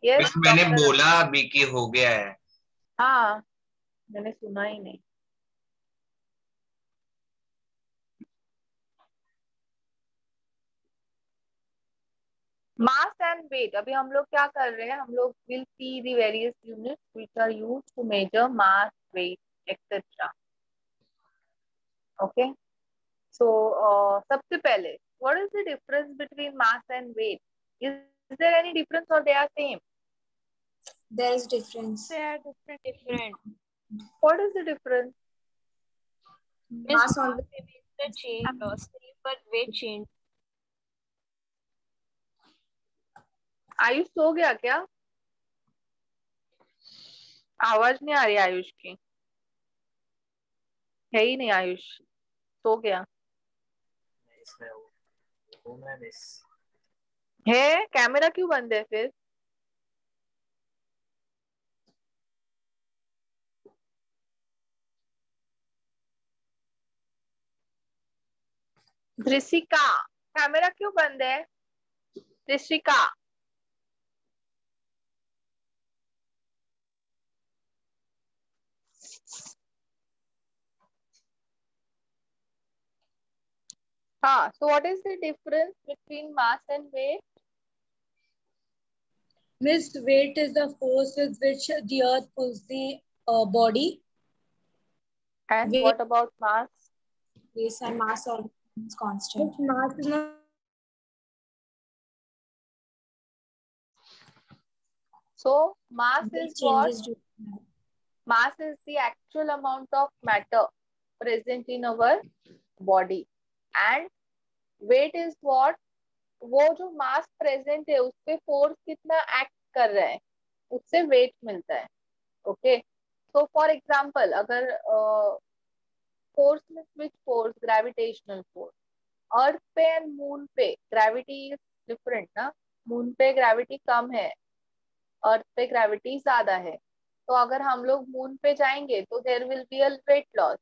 यस मिस मैंने डॉक्टर। बोला अभी कि हो गया है। हाँ, मैंने सुना ही नहीं। मास एंड वेट, अभी हम लोग क्या कर रहे हैं? हम लोग will see the various units which are used to measure mass, weight etcetera. Okay, so सबसे पहले, what is the difference between mass and weight? Is there any difference और they are same? There is difference. They are different. Different. What is the difference? Miss mass mass always. remains the same but weight change। Ayush सो गया क्या? आवाज नहीं आ रही आयुष की। है ही नहीं आयुष, सो गया है। कैमरा क्यों बंद है फिर? दृशिका, कैमरा क्यों बंद है? दृशिका। हाँ, so what is the difference between mass and weight? Miss, weight is the force with which the earth pulls the body. And Weight, what about mass? Yes, and mass are constant. mass is not. So mass Weight is what? changes due to Mass is the actual amount of matter present in our body, and weight is what? वो जो मास present है उस पे force कितना act कर रहा है, उससे वेट मिलता है। ओके, तो फॉर एग्जांपल अगर फोर्स में which force? Gravitational force. Earth पे एंड मून पे ग्रेविटी इज डिफरेंट ना. मून पे ग्रेविटी कम है, अर्थ पे ग्रेविटी ज्यादा है. तो अगर हम लोग मून पे जाएंगे तो there will be a weight loss,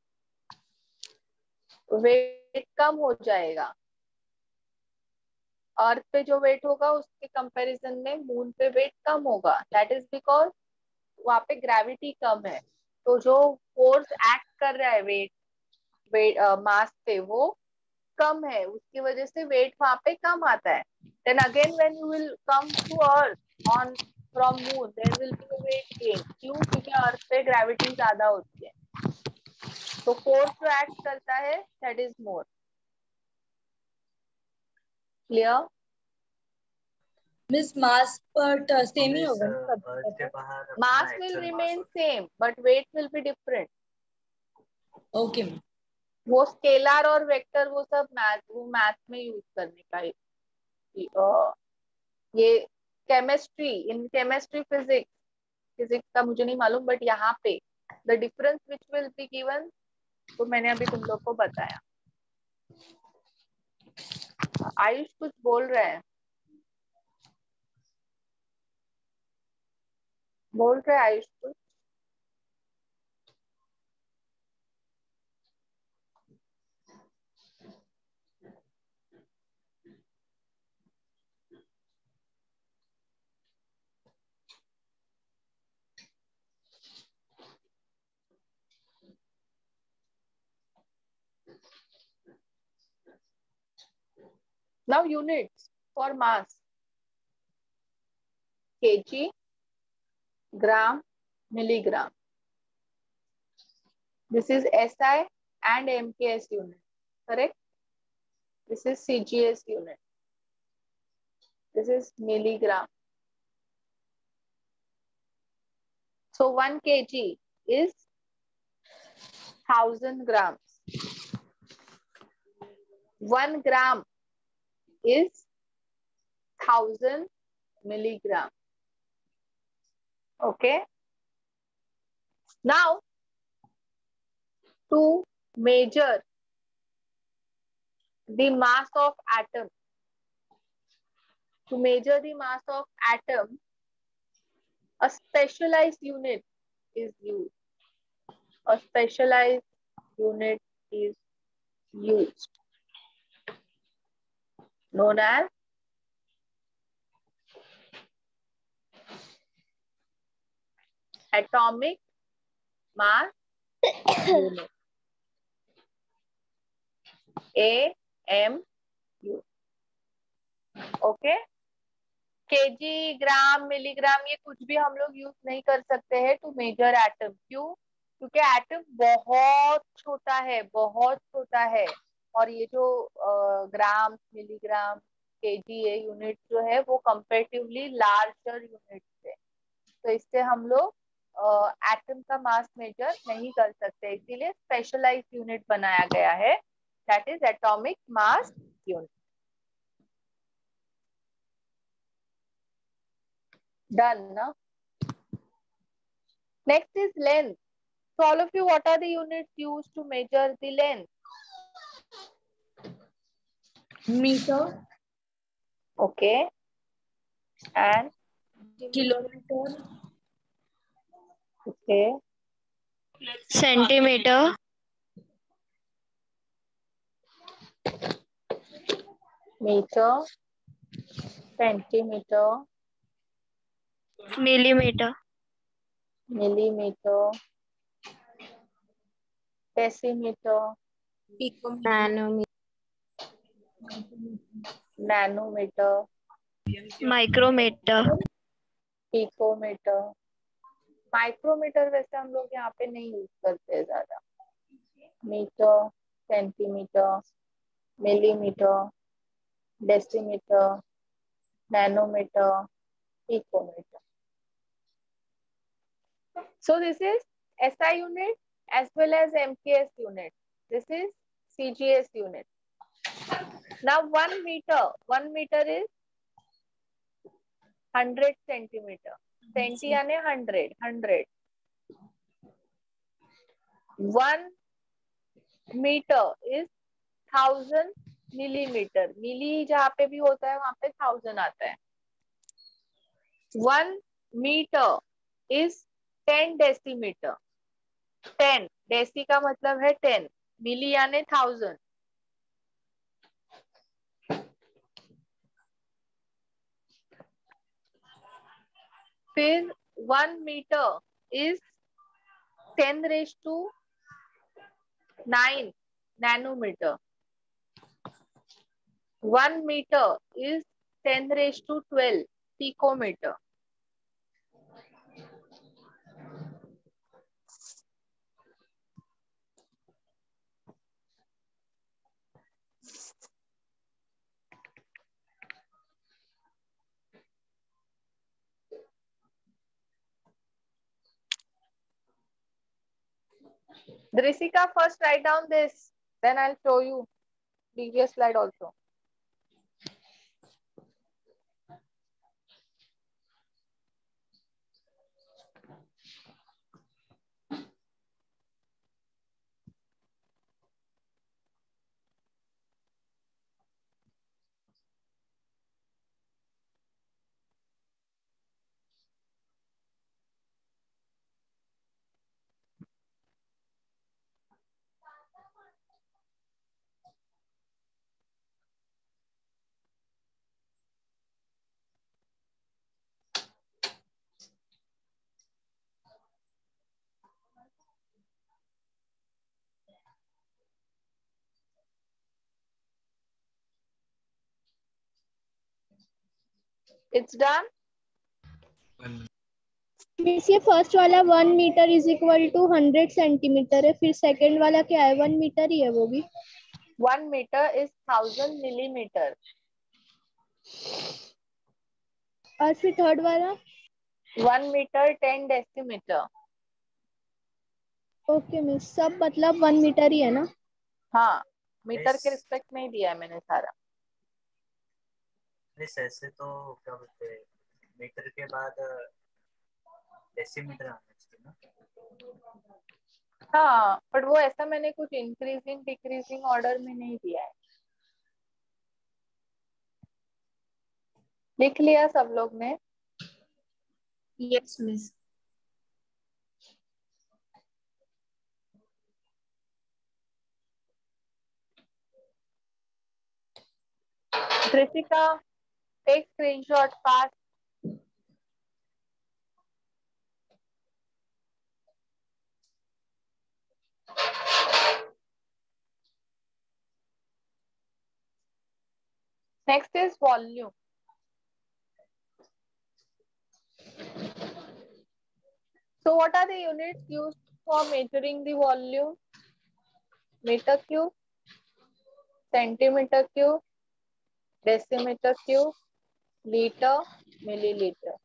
weight कम हो जाएगा. अर्थ पे जो वेट होगा उसके कंपैरिजन में मून पे वेट कम होगा. दैट इज बिकॉज वहां पे ग्रेविटी कम है. तो जो फोर्स एक्ट कर रहा है वेट मास पे वो कम है, उसकी वजह से वेट वहां पे कम आता है. Then again when you will come to earth on from moon there will be a weight gain. क्यों? क्योंकि अर्थ पे ग्रेविटी ज्यादा होती है. तो फोर्स जो एक्ट करता है that is more. Clear? Miss mass पर सेम ही मिस होगा ना सब अर्थ के जगह? बाहर अपना mass will actual mass remain होता same but weight will be different. Okay ma'am. वो स्केलर और वेक्टर वो सब मैथ में यूज करने का है. ये केमिस्ट्री, इन केमिस्ट्री फिजिक्स का मुझे नहीं मालूम, बट यहाँ पे the difference which will be given तो मैंने अभी तुम लोग को बताया. आयुष कुछ बोल रहे हैं, बोल रहे आयुष कुछ. Now units for mass: kg, gram, milligram. This is SI and MKS unit, correct? This is CGS unit. This is milligram. So 1 kg is 1000 grams. 1 gram is 1000 milligram. Okay. Now to measure the mass of atom, a specialized unit is used. A specialized unit is used, known as atomic mass unit. AMU. Okay. KG, gram, milligram ये कुछ भी हम लोग use नहीं कर सकते हैं to major atom. क्यों? क्योंकि एटम बहुत छोटा है, बहुत छोटा है. और ये जो ग्राम, मिलीग्राम, केजी ये यूनिट जो है वो कंपेरेटिवली लार्जर यूनिट है. तो इससे हम लोग एटम का मास मेजर नहीं कर सकते. इसीलिए स्पेशलाइज्ड यूनिट बनाया गया है, that is atomic mass unit. Done, no? Next is length. So all of you, what are the units used to measure the length? Meter. Okay. And kilometer. okay. Centimeter, Meter, centimeter, millimeter, millimeter, decimeter, nanometer, micrometer, picometer. Micrometer वैसे हम लोग यहाँ पे नहीं use करते ज्यादा. Meter, centimeter, millimeter, decimeter, nanometer, picometer. So this is SI unit as well as MKS unit. This is CGS unit. Now 1 meter is 100 centimeter. Centi यानी 100. 1 meter is 1000 millimetre. मिली जहाँ पे भी होता है वहां पे 1000 आता है. 1 मीटर इज 10 डेसीमीटर. 10 डेसी का मतलब है 10, मिली यानी 1000. फिर 1 meter is 10⁹ nanometer. 1 meter is 10⁻12 picometer. Drisika, first write down this, then I'll show you previous slide also. It's done. Miss ये फर्स्ट वाला 1 meter is equal to 100 centimeter है, फिर second वाला क्या है? 1 मीटर ही है वो भी. 1 meter is 1000 millimeter. और फिर थर्ड वाला 1 meter 10 डेसीमीटर. ओके मिस, सब मतलब 1 मीटर ही है ना? हाँ, मीटर के रिस्पेक्ट में ही दिया है मैंने सारा. ऐसे तो क्या बोलते हैं, मीटर के बाद डेसीमीटर आना चाहिए ना. हाँ, बट वो ऐसा मैंने कुछ इंक्रीजिंग डिक्रीजिंग ऑर्डर में नहीं दिया है. लिख लिया सब लोग ने? Yes miss. Trishika, take screenshot fast. Next is volume. So what are the units used for measuring the volume? Meter cube, centimeter cube, decimeter cube, liter, milliliter.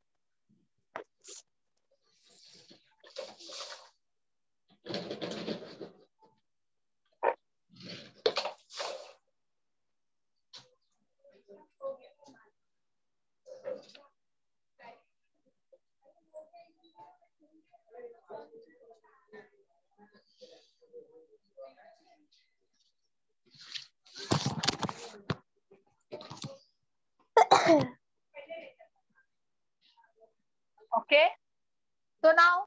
Okay, so now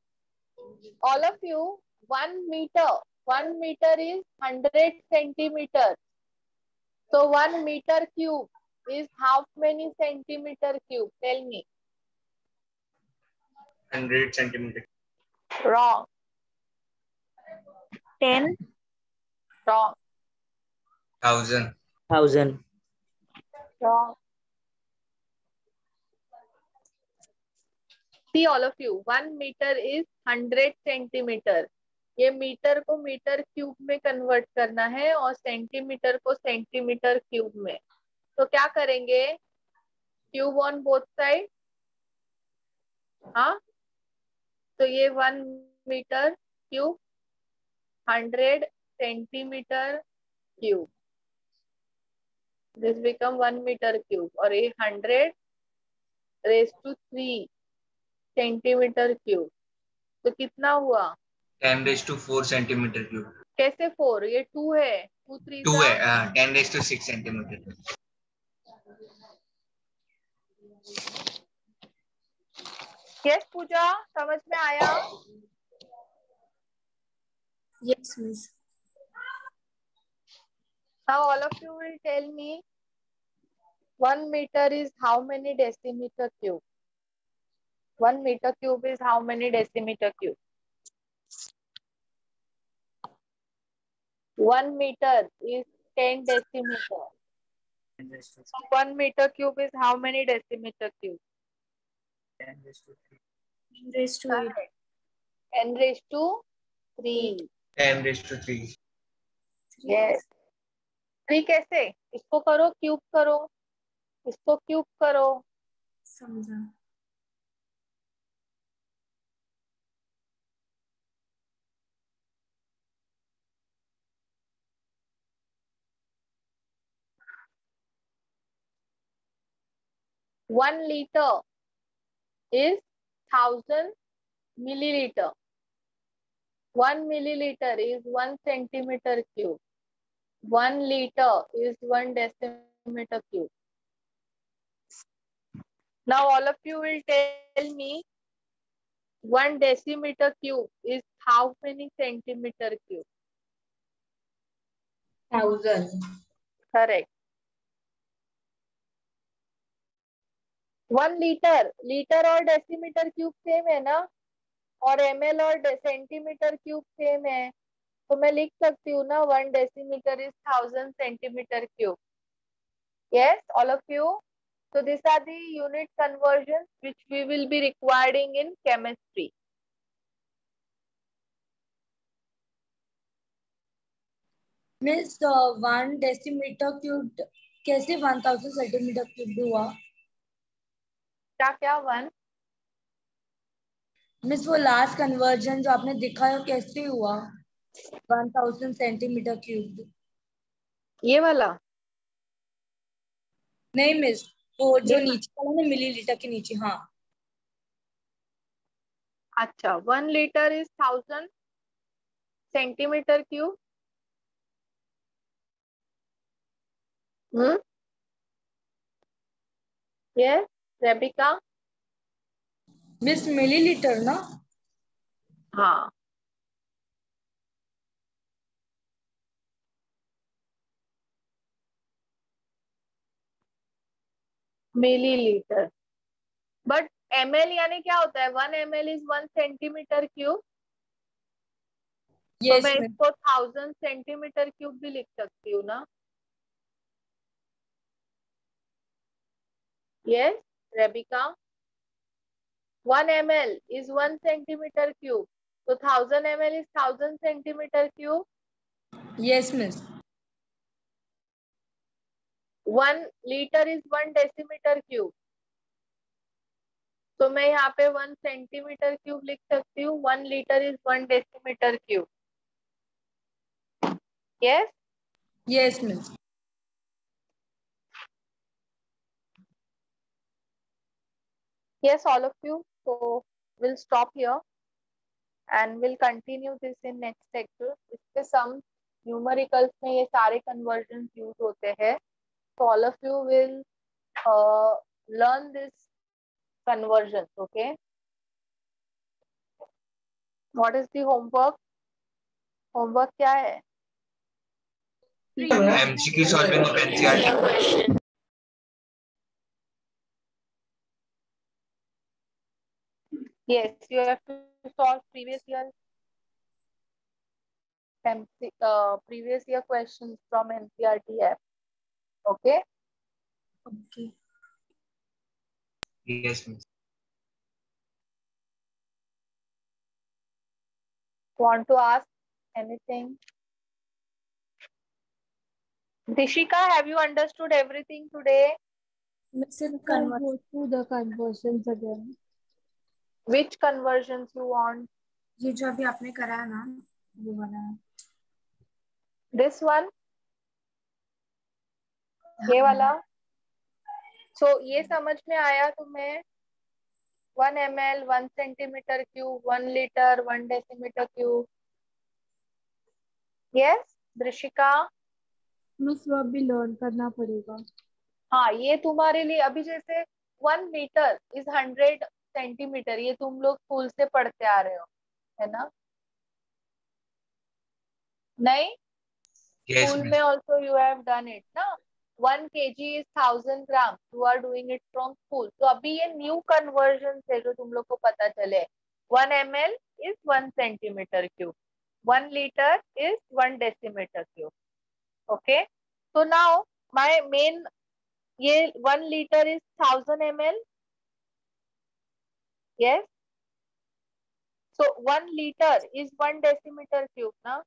all of you, 1 meter is 100 centimeters. So 1 meter cube is how many centimeter cube? Tell me. 100 centimeter. Wrong. 10. Wrong. 1000. Wrong. See all of you, 1 meter is 100 centimeter. ये metre को metre cube में convert करना है और centimetre को centimetre cube में. तो क्या करेंगे? Cube on both side. हाँ, तो ये 1 meter cube 100 centimeter cube. This become 1 meter cube. और ये 100⁻³ सेंटीमीटर क्यूब. तो कितना हुआ? 10⁻⁴ सेंटीमीटर क्यूब. कैसे 4? ये 2 है, 2 3 2 है, 10⁶ सेंटीमीटर। यस पूजा, समझ में आया? Yes, miss. Now all of you will tell me 1 meter is how many decimeter cube? 1 meter cube is how many decimeter cube? 1 meter is 10 decimeter. So 1 meter cube is how many decimeter cube? 10⁵3. Raised to 8. Correct. 10 raised to 3. 10⁵3. Yes. 3 कैसे? इसको करो, cube करो, इसको cube करो। समझा। One liter is 1000 milliliter. 1 milliliter is 1 centimeter cube. 1 liter is 1 decimeter cube. Now all of you will tell me 1 decimeter cube is how many centimeter cube? 1000. Correct. 1 litre और decimetre cube same है ना, और ml और centimetre cube same है, तो मैं लिख सकती हूँ ना 1 decimeter is 1000 centimeter cube. Yes, all of you. So these are the unit conversions which we will be requiring in chemistry. Miss 1 decimetre cube कैसे 1000 सेंटीमीटर क्यूब हुआ? क्या 1? मिस वो लास्ट कन्वर्जन जो आपने दिखाया कैसे हुआ 1000 सेंटीमीटर क्यूब? ये वाला नहीं मिस, वो जो ये नीचे वाला ना मिलीलीटर के नीचे। हाँ अच्छा, 1 liter is 1000 centimeter cube. Yes, Rebecca. Miss millilitre ना? हाँ, मिलीलीटर। बट ml यानी क्या होता है? 1 ml is 1 centimeter cube. तो यस मैं मिस। इसको 1000 सेंटीमीटर क्यूब भी लिख सकती हूँ ना? Yes Rebecca, 1 ml is 1 centimeter cube. So 1000 ml is 1000 centimeter cube. Yes miss. 1 liter is 1 decimeter cube. तो मैं यहाँ पे 1 सेंटीमीटर क्यूब लिख सकती हूँ. 1 liter is 1 decimeter cube. Yes? Yes miss. Yes, all of you. So we'll stop here and we'll continue this in next lecture. इसके sum numericals में ये सारे conversions use होते हैं. So all of you will learn this conversions. Okay. What is the homework? Homework क्या है? MCQ solving of NCERT. Yes, you have to solve previous year questions from NCERT app. Okay. Okay. Yes, miss. Want to ask anything? Dishika, have you understood everything today? Go through the conversions again. Which conversions you want? ये जो अभी आपने करा है ना, वो वाला। This one? ये वाला? So ये समझ में आया तुम्हें? 1 ml, 1 centimeter cube, 1 liter, 1 decimeter cube. Yes Drishika. Miss वो अभी लर्न करना पड़ेगा। हाँ ये तुम्हारे लिए अभी जैसे 1 मीटर इज 100 सेंटीमीटर, ये तुम लोग स्कूल से पढ़ते आ रहे हो, है ना? नहीं, Yes, स्कूल miss. में also you have done it ना। 1 kg is 1000 gram, you are doing it from school. तो अभी ये न्यू कन्वर्जन है जो तुम लोग को पता चले। 1 ml is 1 centimeter cube, 1 liter is 1 decimeter cube। Okay, तो नाउ माय मेन, ये 1 liter is 1000 ml। yes, so 1 liter is 1 decimeter cube na.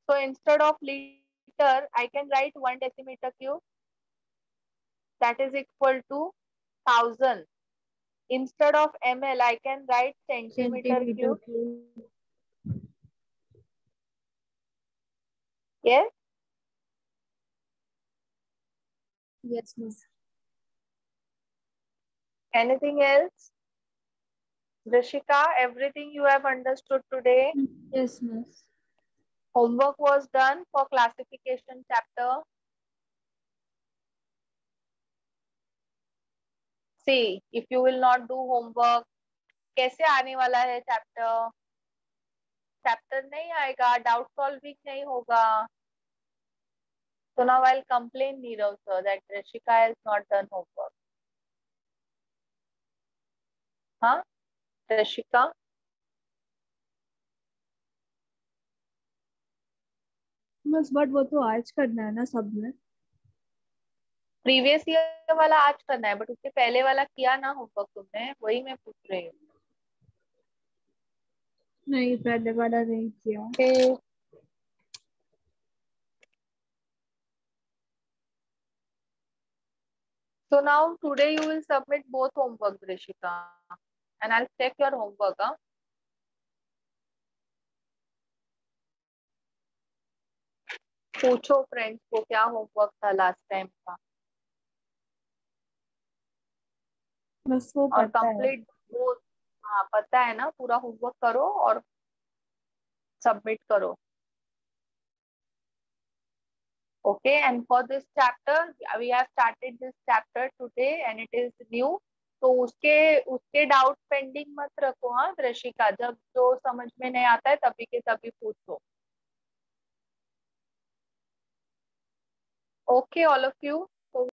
So instead of liter I can write 1 decimeter cube, that is equal to 1000. Instead of ml I can write centimeter cube. Yes, Yes, miss. anything else? Rishika, everything you have understood today? Yes, miss. Homework was done for classification chapter. See, if you will not do homework, कैसे आने वाला है chapter? Chapter नहीं आएगा, doubt solving नहीं होगा। So now I'll complain Nirav sir that Rishika has not done homework. हाँ रशिका, बस बट वो तो आज करना है ना सब में। प्रीवियस ईयर वाला आज करना है, बट उसके पहले वाला किया ना होमवर्क तुमने, वही मैं पूछ रही हूँ। नहीं, पहले वाला नहीं किया। Okay. So now today you will submit both homework, Rishika, and I'll check your homework. Huh? पूछो फ्रेंड्स को क्या होमवर्क था लास्ट टाइम का, बस वो और पता है। कंप्लीट वो, हाँ पता है ना, पूरा होमवर्क करो और सबमिट करो। Okay, and for this chapter we have started this chapter today and it is new. तो उसके डाउट पेंडिंग मत रखो। हाँ दृशिका, जब जो समझ में नहीं आता है तभी के तभी पूछो। Okay, all of you.